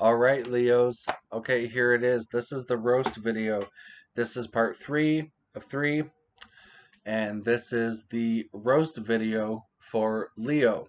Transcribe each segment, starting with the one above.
All right, Leos. Okay, here it is. This is the roast video. This is part 3 of 3, and this is the roast video for Leo.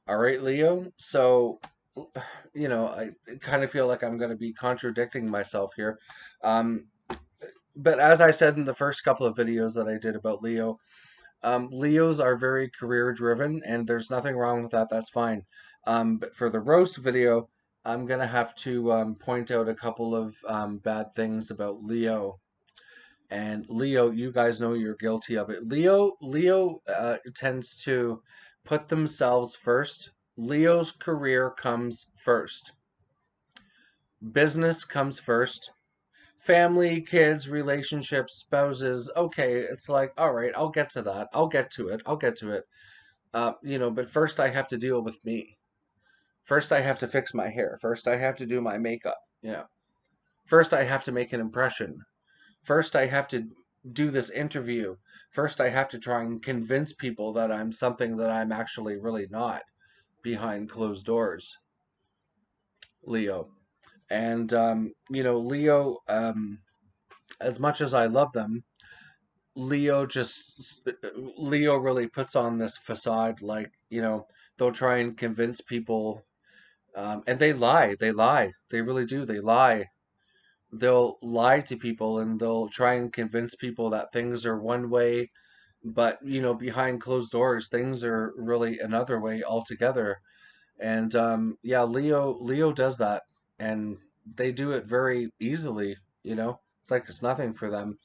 All right, Leo. So, I kind of feel like I'm going to be contradicting myself here. Um, but as I said in the first couple of videos that I did about Leo, Leos are very career driven, and there's nothing wrong with that. That's fine. But for the roast video, I'm gonna have to point out a couple of bad things about Leo. And Leo, you guys know you're guilty of it. Leo tends to put themselves first. Leo's career comes first. Business comes first. Family, kids, relationships, spouses. Okay, it's like, all right, I'll get to that. I'll get to it. I'll get to it. But first I have to deal with me. First I have to fix my hair. First I have to do my makeup. First I have to make an impression. First I have to do this interview. First I have to try and convince people that I'm something that I'm actually really not behind closed doors. Leo. And, Leo, as much as I love them, Leo just Leo really puts on this facade, like, they'll try and convince people, and they really do, they lie. They'll lie to people and they'll try and convince people that things are one way, but behind closed doors things are really another way altogether. And yeah, Leo does that, and they do it very easily. It's like it's nothing for them.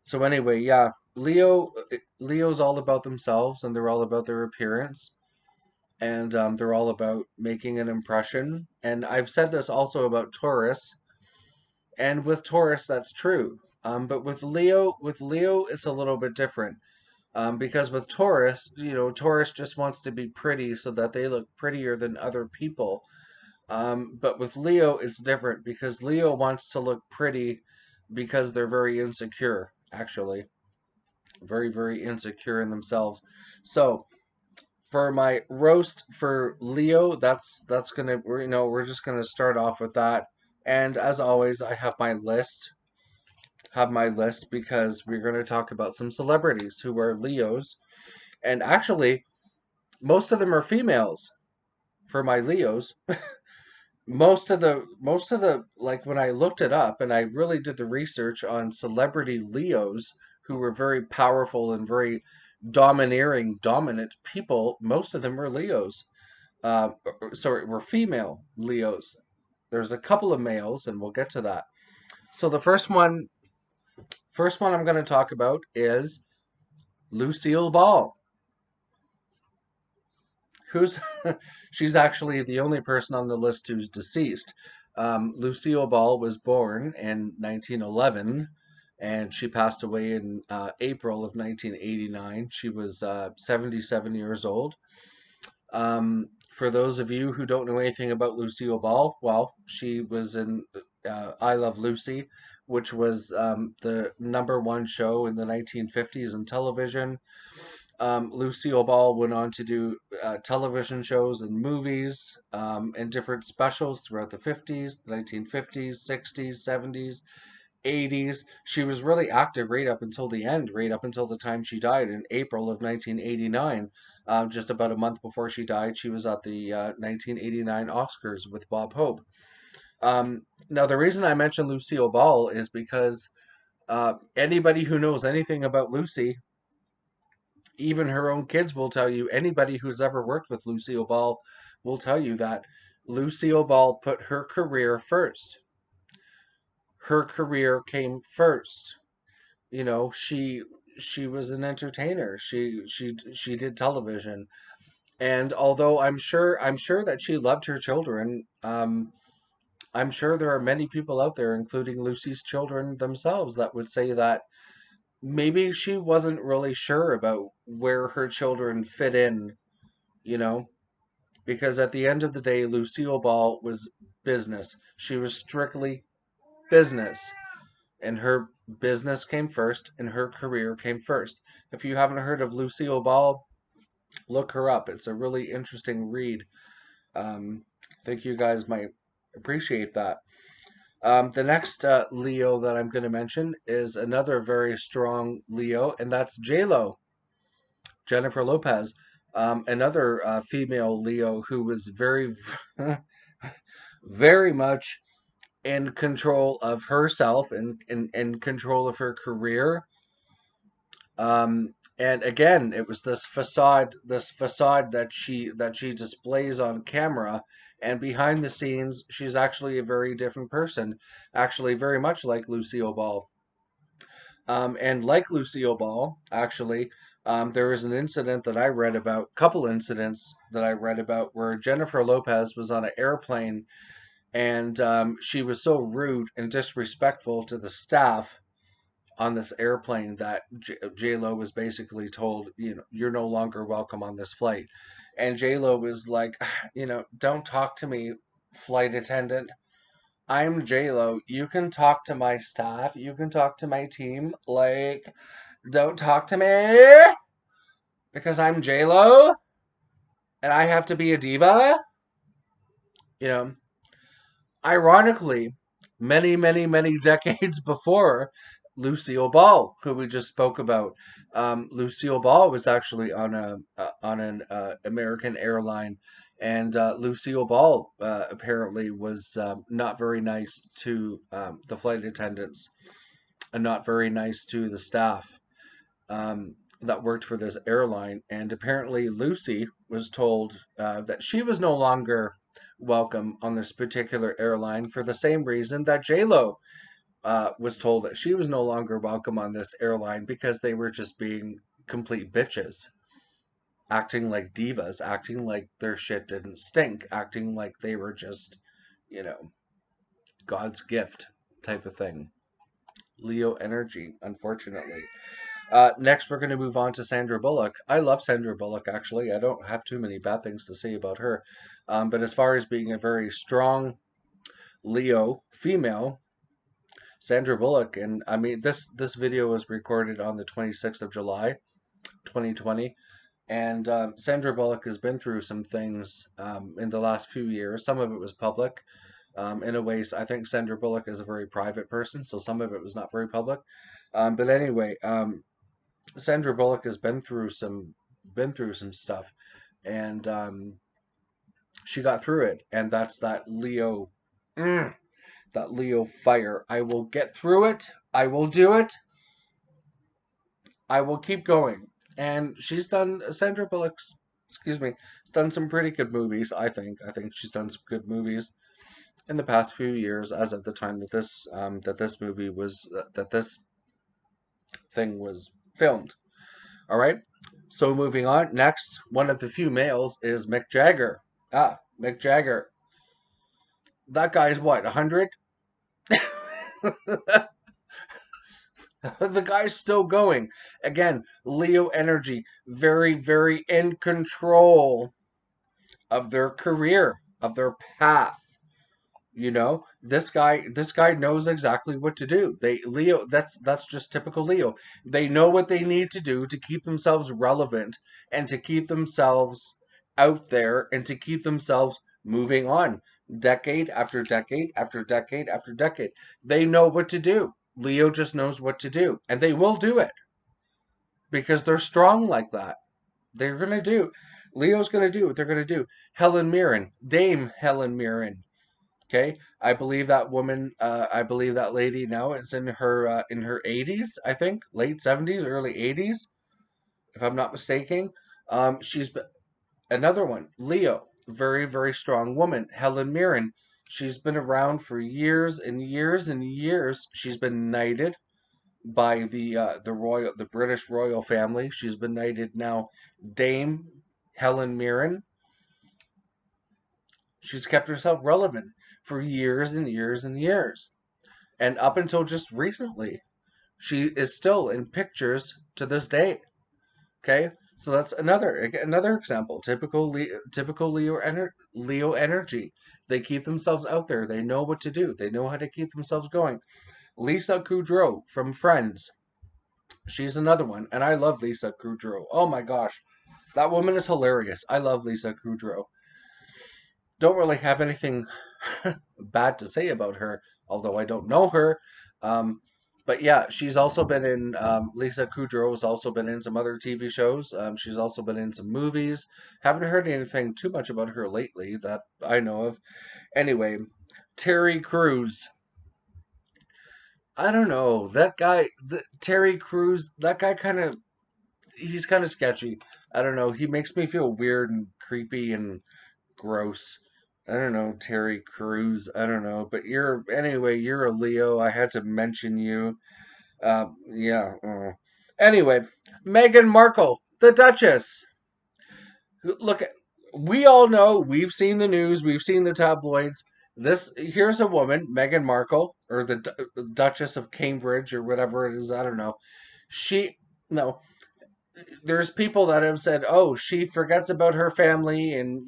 So anyway, yeah, Leo's all about themselves, and they're all about their appearance, and they're all about making an impression. And I've said this also about Taurus, and with Taurus that's true. But with Leo, it's a little bit different. Because with Taurus, Taurus just wants to be pretty so that they look prettier than other people. But with Leo, it's different because Leo wants to look pretty because they're very insecure, actually. Very, very insecure in themselves. So for my roast for Leo, that's gonna we're just gonna start off with that. And as always, I have my list because we're gonna talk about some celebrities who are Leos, and actually most of them are females for my Leos. Most of the like when I looked it up and I really did the research on celebrity Leos who were very powerful and very dominant people, most of them were Leos. Sorry, were female Leos. There's a couple of males, and we'll get to that. So the first one I'm going to talk about is Lucille Ball, who's she's actually the only person on the list who's deceased. Lucille Ball was born in 1911, and she passed away in April of 1989. She was 77 years old. For those of you who don't know anything about Lucille Ball, well, she was in I Love Lucy, which was the number one show in the 1950s in television. Lucille Ball went on to do television shows and movies and different specials throughout the 50s, the 1950s, 60s, 70s, 80s. She was really active right up until the end, right up until the time she died in April of 1989. Just about a month before she died, she was at the 1989 Oscars with Bob Hope. Now, the reason I mention Lucille Ball is because anybody who knows anything about Lucy, even her own kids will tell you, anybody who's ever worked with Lucille Ball will tell you that Lucille Ball put her career first. Her career came first. She was an entertainer. She did television. And although I'm sure that she loved her children, I'm sure there are many people out there, including Lucy's children themselves, that would say that maybe she wasn't really sure about where her children fit in, you know, because at the end of the day, Lucille Ball was business. She was strictly business, and her business came first, and her career came first. If you haven't heard of Lucille Ball, look her up. It's a really interesting read. I think you guys might. Appreciate that. The next Leo that I'm going to mention is another very strong Leo, and that's J-Lo, Jennifer Lopez. Another female Leo who was very, very much in control of herself and in control of her career. And again, it was this facade that she displays on camera, and behind the scenes, she's actually a very different person, actually very much like Lucille Ball. And like Lucille Ball, actually, there was an incident that I read about, couple incidents that I read about, where Jennifer Lopez was on an airplane and she was so rude and disrespectful to the staff on this airplane that J Lo was basically told, you know, you're no longer welcome on this flight. And J Lo was like, you know, don't talk to me, flight attendant. I'm J Lo. You can talk to my staff. You can talk to my team. Like, don't talk to me because I'm J Lo and I have to be a diva. You know, ironically, many decades before Lucille Ball, who we just spoke about, Lucille Ball was actually on an American airline, and Lucille Ball apparently was not very nice to the flight attendants and not very nice to the staff that worked for this airline. And apparently, Lucy was told that she was no longer welcome on this particular airline for the same reason that J Lo was told that she was no longer welcome on this airline because they were just being complete bitches, acting like divas, acting like their shit didn't stink, acting like they were just, you know, God's gift type of thing. Leo energy, unfortunately. Next, we're going to move on to Sandra Bullock. I love Sandra Bullock, actually. I don't have too many bad things to say about her. But as far as being a very strong Leo female, Sandra Bullock, and I mean, this video was recorded on the 26th of July, 2020. And Sandra Bullock has been through some things in the last few years. Some of it was public. In a way, I think Sandra Bullock is a very private person, so some of it was not very public. But anyway, Sandra Bullock has been through some stuff, and she got through it, and that's that Leo, mm, that Leo fire. I will get through it. I will do it. I will keep going. And she's done Sandra Bullock's, excuse me, done some pretty good movies. I think. I think she's done some good movies in the past few years, as of the time that this movie was that this thing was filmed. All right. So moving on. Next, one of the few males is Mick Jagger. Mick Jagger. That guy's what, 100? The guy's still going. Again, Leo energy, very in control of their career, of their path. You know, this guy knows exactly what to do. Leo, that's just typical Leo. They know what they need to do to keep themselves relevant and to keep themselves out there and to keep themselves moving on. Decade after decade after decade after decade. They know what to do. Leo just knows what to do, and they will do it because they're strong like that. They're gonna do. Leo's gonna do what they're gonna do. Helen Mirren, Dame Helen Mirren. Okay, I believe that woman. I believe that lady now is in her 80s. I think late 70s, early 80s, if I'm not mistaken. She's another one. Leo, very strong woman. Helen Mirren. She's been around for years and years and years. She's been knighted by the British royal family. She's been knighted now. Dame Helen Mirren. She's kept herself relevant for years and years and years. And up until just recently, she is still in pictures to this day. Okay? So that's another example. Typical Leo energy. They keep themselves out there. They know what to do. They know how to keep themselves going. Lisa Kudrow from Friends. She's another one, and I love Lisa Kudrow. Oh my gosh, that woman is hilarious. I love Lisa Kudrow. don't really have anything bad to say about her, although I don't know her. Um, but yeah, she's also been in, Lisa Kudrow has also been in some other TV shows. She's also been in some movies. Haven't heard anything too much about her lately that I know of. Anyway, Terry Crews. I don't know. That guy, Terry Crews, that guy he's kind of sketchy. I don't know. He makes me feel weird and creepy and gross. I don't know, Terry Crews. I don't know, but you're a Leo. I had to mention you. Yeah. Anyway, Meghan Markle, the Duchess. Look, we all know. We've seen the news. We've seen the tabloids. This here's a woman, Meghan Markle, or the Duchess of Cambridge, or whatever it is. I don't know. She no. There's people that have said, "Oh, she forgets about her family," and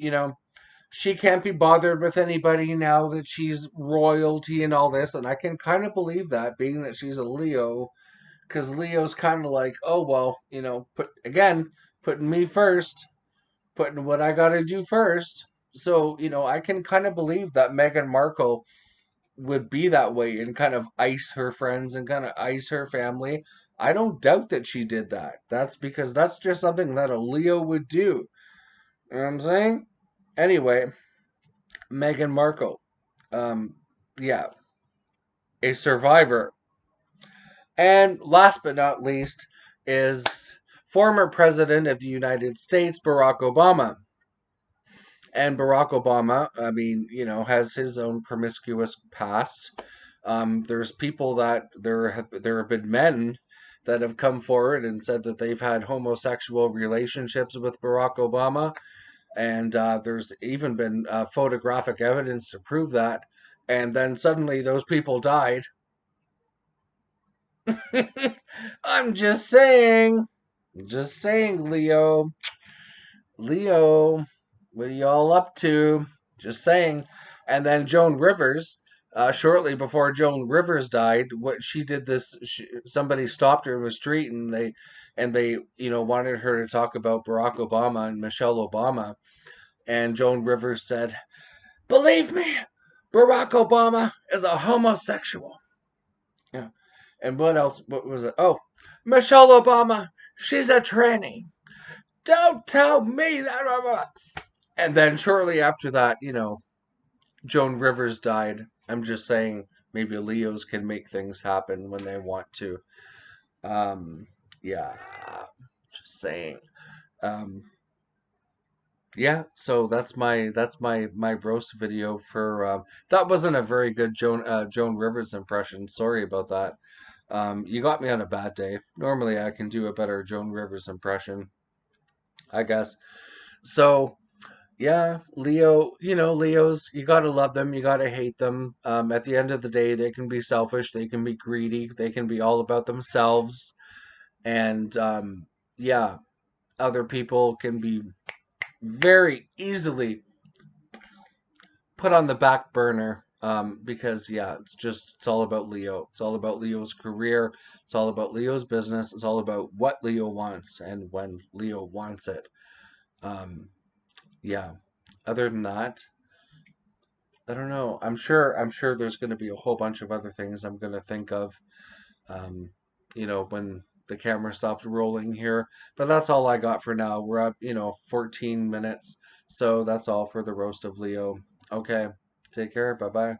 she can't be bothered with anybody now that she's royalty and all this. And I can kind of believe that, being that she's a Leo, because Leo's kind of like, oh, well, putting me first, putting what I got to do first. So, I can kind of believe that Meghan Markle would be that way and kind of ice her friends and kind of ice her family. I don't doubt that she did that. That's because that's just something that a Leo would do. You know what I'm saying? Anyway, Meghan Markle. Um, yeah, a survivor. And last but not least is former President of the United States, Barack Obama. And Barack Obama, I mean, has his own promiscuous past. There's people that there have been men that have come forward and said that they've had homosexual relationships with Barack Obama, and there's even been photographic evidence to prove that. And then suddenly those people died. I'm just saying, Leo. Leo, what are y'all up to? Just saying. And then Joan Rivers, shortly before Joan Rivers died, what she did this, somebody stopped her in the street and they wanted her to talk about Barack Obama and Michelle Obama. And Joan Rivers said, "Believe me, Barack Obama is a homosexual." Yeah. And what else? What was it? Oh, Michelle Obama, she's a tranny. Don't tell me that. And then shortly after that, Joan Rivers died. I'm just saying, maybe Leos can make things happen when they want to. Um, yeah, just saying. Um, yeah, so that's my roast video for that wasn't a very good Joan Rivers impression. Sorry about that. You got me on a bad day. Normally I can do a better Joan Rivers impression, I guess. So yeah, Leo, Leos, you gotta love them, you gotta hate them. At the end of the day, they can be selfish, they can be greedy, they can be all about themselves, and yeah, other people can be very easily put on the back burner. Because yeah, it's all about Leo. It's all about Leo's career. It's all about Leo's business. It's all about what Leo wants and when Leo wants it. Um, yeah. Other than that, I don't know. I'm sure there's going to be a whole bunch of other things I'm going to think of, um, when the camera stops rolling here. But that's all I got for now. We're at, 14 minutes. So that's all for the roast of Leo. Okay. Take care. Bye bye.